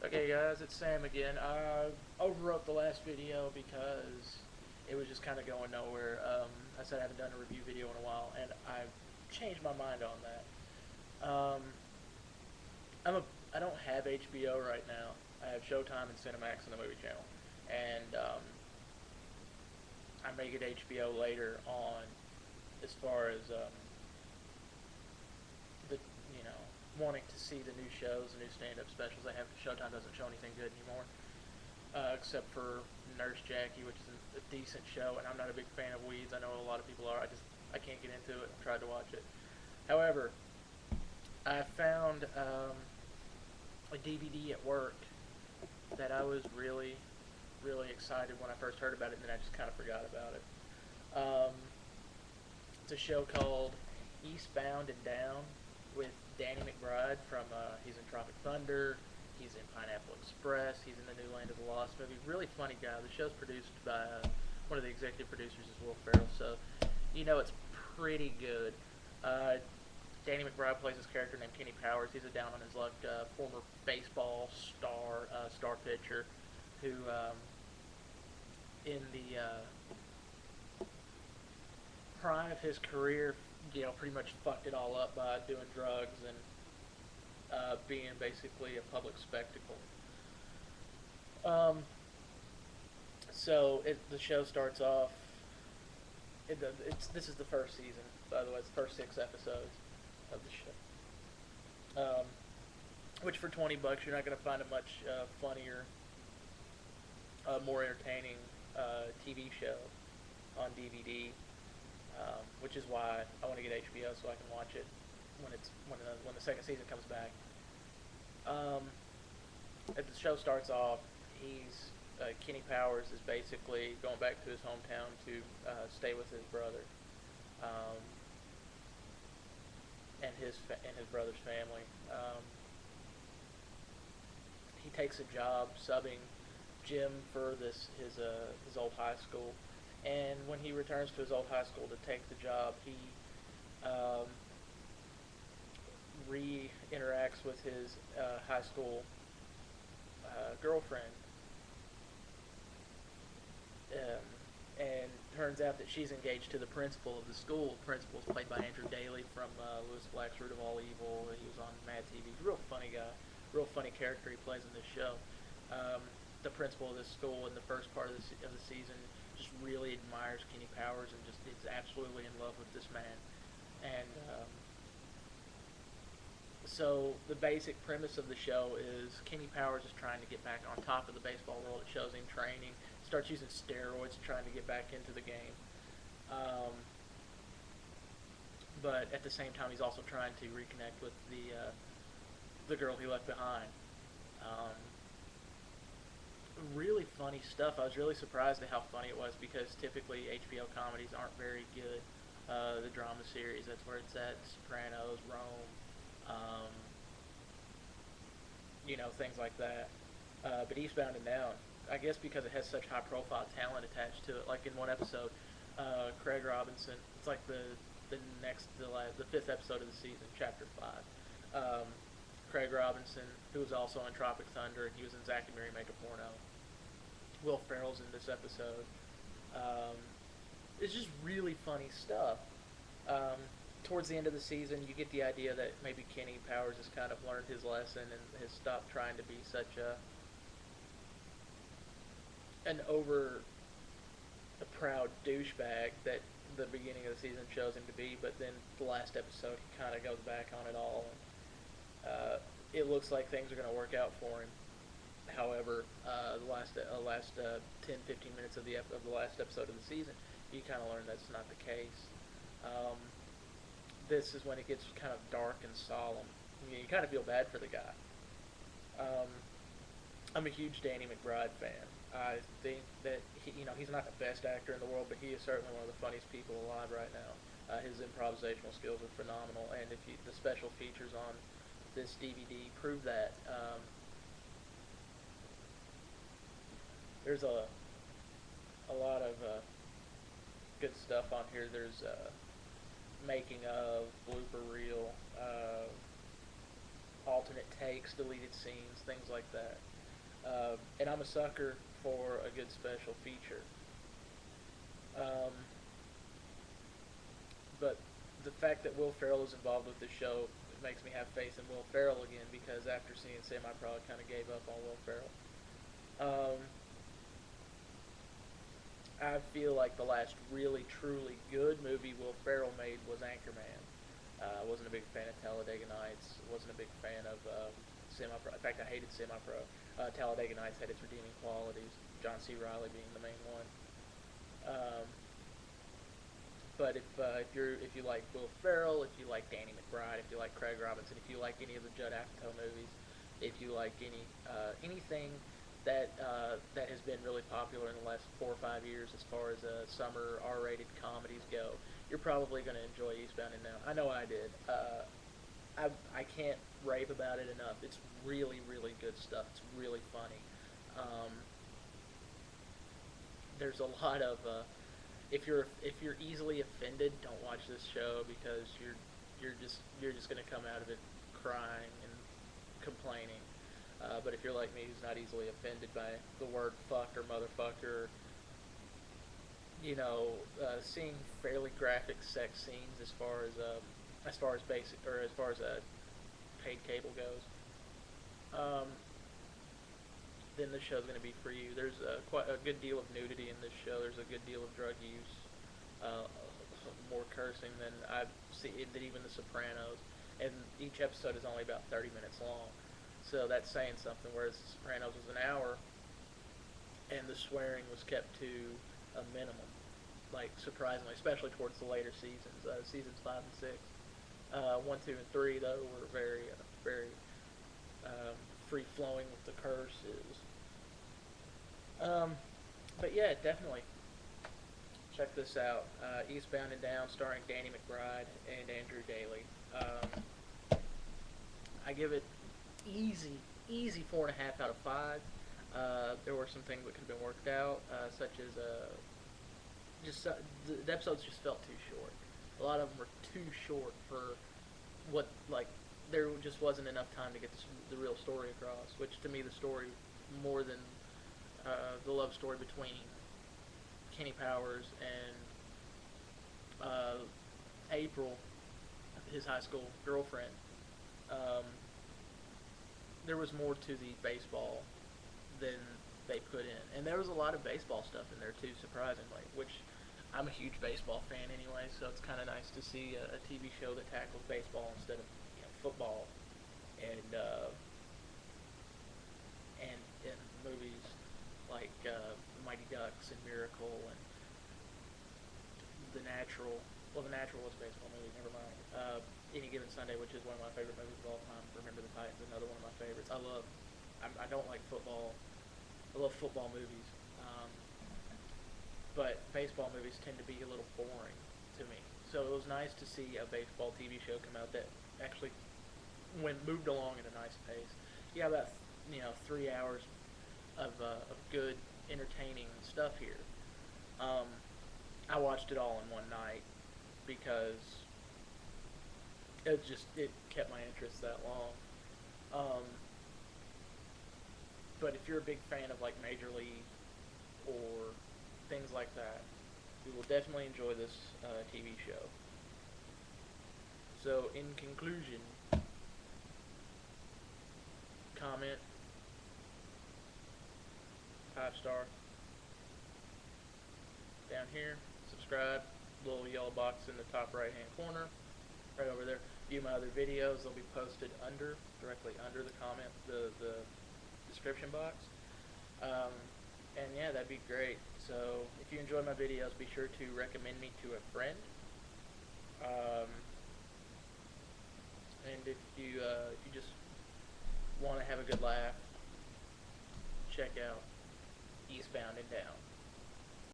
Okay guys, it's Sam again. I overwrote the last video because it was just kind of going nowhere. I said I haven't done a review video in a while, and I've changed my mind on that. I'm a I don't have HBO right now. I have Showtime and Cinemax and the Movie Channel, and I may get HBO later on as far as the wanting to see the new shows, the new stand-up specials they have. Showtime doesn't show anything good anymore, except for Nurse Jackie, which is a decent show, and I'm not a big fan of Weeds. I know a lot of people are. I can't get into it. I've tried to watch it. However, I found a DVD at work that I was really excited when I first heard about it, and then I just kind of forgot about it. Um, it's a show called Eastbound and Down with Danny McBride from he's in Tropic Thunder, he's in Pineapple Express, he's in the New Land of the Lost movie. Really funny guy. The show's produced by one of the executive producers is Will Ferrell, so it's pretty good. Uh, Danny McBride plays this character named Kenny Powers. He's a down on his luck former baseball star pitcher who in the prime of his career, pretty much fucked it all up by doing drugs and being basically a public spectacle. Um, the show starts off. This is the first season, by the way. It's the first 6 episodes of the show. Which for $20, you're not going to find a much funnier, more entertaining TV show on DVD. Which is why I want to get HBO so I can watch it when the second season comes back. As the show starts off, Kenny Powers is basically going back to his hometown to stay with his brother, um, and his brother's family. He takes a job subbing gym for his old high school, and when he returns to his old high school to take the job, he um, re-interacts with his high school girlfriend, and turns out that she's engaged to the principal of the school. The principal is played by Andrew Daly from Lewis Black's Root of All Evil. He was on Mad TV. He's a real funny guy, real funny character he plays in this show. The principal of this school in the first part of the season just really admires Kenny Powers and just is absolutely in love with this man. And so the basic premise of the show is Kenny Powers is trying to get back on top of the baseball world. It shows him training, starts using steroids, trying to get back into the game. But at the same time, he's also trying to reconnect with the girl he left behind. Um, really funny stuff. I was really surprised at how funny it was because typically HBO comedies aren't very good. The drama series, that's where it's at. Sopranos, Rome, um, things like that. But Eastbound and Down, I guess because it has such high-profile talent attached to it. Like in one episode, Craig Robinson. It's like the fifth episode of the season, chapter 5. Craig Robinson, who was also in Tropic Thunder, and he was in Zack and Miri Make a Porno. Will Ferrell's in this episode. Um, it's just really funny stuff. Towards the end of the season, you get the idea that maybe Kenny Powers has kind of learned his lesson and has stopped trying to be such a proud douchebag that the beginning of the season shows him to be. But then the last episode, he kind of goes back on it all. And, it looks like things are going to work out for him. However, the last 10, 15 minutes of the last episode of the season, you kind of learn that's not the case. This is when it gets kind of dark and solemn. You kind of feel bad for the guy. Um, I'm a huge Danny McBride fan. I think that he's not the best actor in the world, but he is certainly one of the funniest people alive right now. His improvisational skills are phenomenal, and the special features on this DVD prove that. There's a lot of good stuff on here. There's making of, blooper reel, alternate takes, deleted scenes, things like that. And I'm a sucker for a good special feature. Um, but the fact that Will Ferrell is involved with the show makes me have faith in Will Ferrell again, because after seeing Sam, I probably kind of gave up on Will Ferrell. Um, I feel like the last really truly good movie Will Ferrell made was Anchorman. I wasn't a big fan of Talladega Nights. Wasn't a big fan of Semi-Pro. In fact, I hated Semi-Pro. Talladega Nights had its redeeming qualities. John C. Reilly being the main one. Um, but if you like Will Ferrell, if you like Danny McBride, if you like Craig Robinson, if you like any of the Judd Apatow movies, if you like anything that has been really popular in the last 4 or 5 years as far as summer R-rated comedies go, you're probably going to enjoy Eastbound and Down. I know I did. I can't rave about it enough. It's really, really good stuff. It's really funny. Um, there's a lot of if you're easily offended, don't watch this show, because you're just going to come out of it crying and complaining. But if you're like me, who's not easily offended by the word fuck or motherfucker, seeing fairly graphic sex scenes as far as basic, or as far as paid cable goes, um, then this show's going to be for you. There's quite a good deal of nudity in this show. There's a good deal of drug use, uh, more cursing than I've seen than even The Sopranos, and each episode is only about 30 minutes long. So that's saying something. Whereas The Sopranos was an hour, and the swearing was kept to a minimum. Like, surprisingly, especially towards the later seasons, seasons 5 and 6. 1, 2, and 3 though were very free flowing with the curses. Um, but yeah, definitely check this out. Eastbound and Down, starring Danny McBride and Andrew Daly. I give it easy 4.5 out of 5. There were some things that could have been worked out, such as the episodes just felt too short. A lot of them were too short for what, like, there just wasn't enough time to get the real story across. Which to me, the story more than the love story between Kenny Powers and April, his high school girlfriend. Um, there was more to the baseball than they put in, and there was a lot of baseball stuff in there too, surprisingly. Which I'm a huge baseball fan anyway, so it's kind of nice to see a TV show that tackles baseball instead of football, and and movies like Mighty Ducks and Miracle and The Natural. Well, The Natural was a baseball movie. Never mind. Any Given Sunday, which is one of my favorite movies of all time. Remember the Titans, another one of my favorites. I don't like football. I love football movies, but baseball movies tend to be a little boring to me. So it was nice to see a baseball TV show come out that actually moved along at a nice pace. You got about 3 hours of good, entertaining stuff here. I watched it all in one night because it kept my interest that long. But if you're a big fan of like Major League or things like that, you will definitely enjoy this TV show. So in conclusion, comment, 5-star, down here, subscribe, little yellow box in the top right hand corner, right over there. View my other videos, they'll be posted directly under the comment, the description box. And yeah, that'd be great. So if you enjoy my videos, be sure to recommend me to a friend. And if you just want to have a good laugh, check out Eastbound and Down.